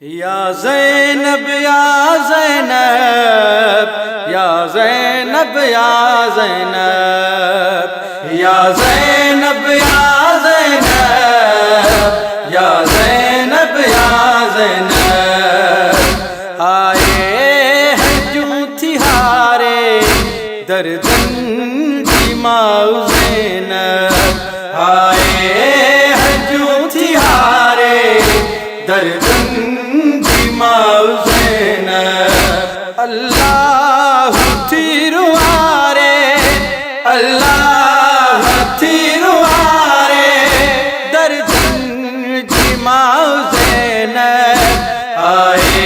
या ज़ैनब या ज़ैनब या ज़ैनब या ज़ैनब या ज़ैनब या ज़ैनब या ज़ैनब या ज़ैनब आए हैं जूं तिहारे दर्दन की माँ ज़ैनब आए हैं जूं तिहारे दर्दन की माँ ज़ैनब अल्लाह तिरुआरे अल्लाह तिरुआरे दर्दन की माँ ज़ैनब आए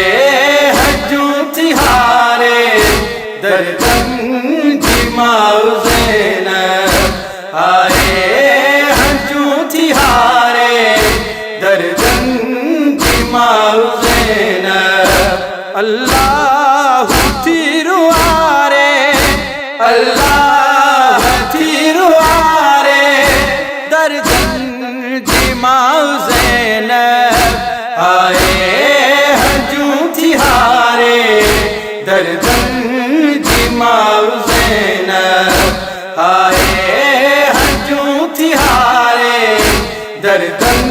हजूं तिहारे दर्दन की माँ ज़ैनब आए हजूं तिहारे दर्दन की माँ ज़ैनब अल्लाह तिरुआरे अल्लाह तिरुआरे दर्दन की माँ ज़ैनब आए हजूं तिहारे दर्दन की माँ ज़ैनब आए हजूं तिहारे दर्दन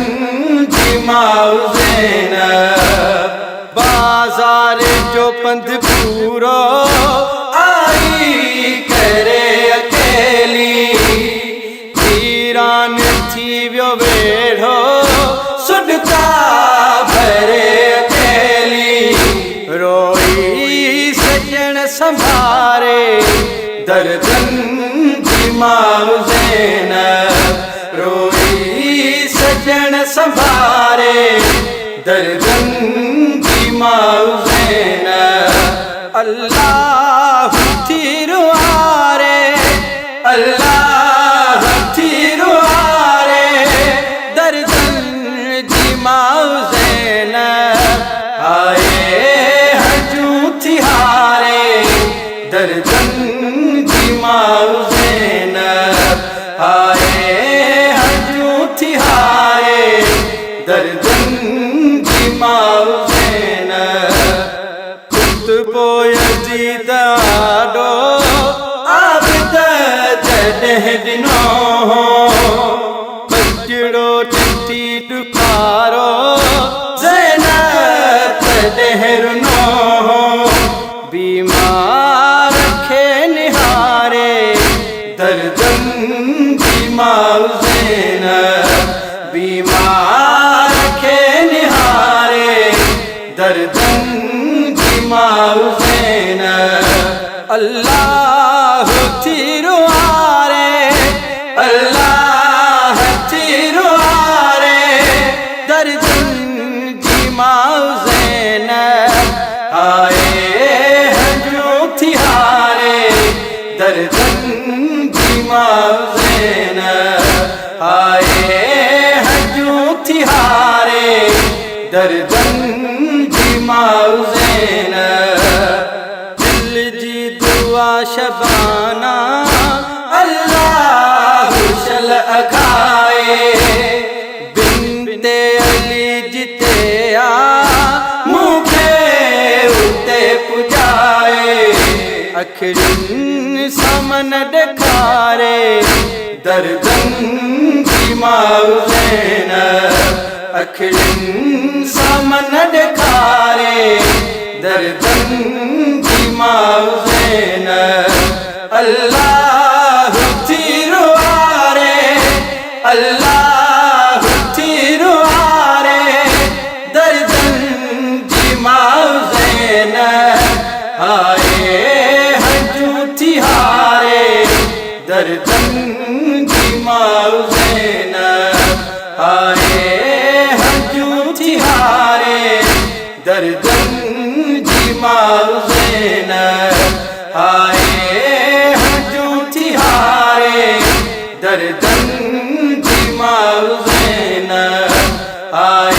की माँ ज़ैनब बाजार जो पंथ पूरो आई करे अकेली वीरान थी व्यो वेढ़ो सुडका भरे अकेली रोई सजन संभारे दर्दन की माँ ज़ैनब रोई सजन संभारे दर्दन की माँ ज़ैनब अल्लाह तिरुआरे अल्लाह तिरुआरे दर्दन की माँ ज़ैनब आए हजूं तिहारे दर्दन की माँ ज़ैनब आए हजूं तिहारे दर्दन की माँ ज़ैनब कुतुबो यज़ीद आडो आबिद जॾहिं ॾिनो बचड़ो ॾिठी ॾुखारो ज़ैनब तॾहिं रुनो बीमार खे निहारे दर्दन की माँ ज़ैनब बीमार खे निहारे दर्दन की माँ ज़ैनब अल्लाह तिरुआरे अल्लाह तिरुआरे दर्दन की माँ ज़ैनब आए हजूं तिहारे दर्दन की माँ ज़ैनब आए हजूं तिहारे दर्दन की माँ ज़ैनब दिल जी दुआ शबाना अल्लाह शल अखाए बिनते अली जिते आ मुखे उते पुजाए अखिरिन समन ॾेखारे दर्दन की माँ ज़ैनब अखिरिन समन ॾेखारे दर्दन की माँ ज़ैनब अल्लाह तिरुआरे अल्लाह तिरुआरे दर्दन की माँ ज़ैनब आए हजूं तिहारे दर्दन की माँ ज़ैनब आए हजूं तिहारे दर्दन की माँ ज़ैनब आए हजूं तिहारे दर्दन की माँ ज़ैनब आए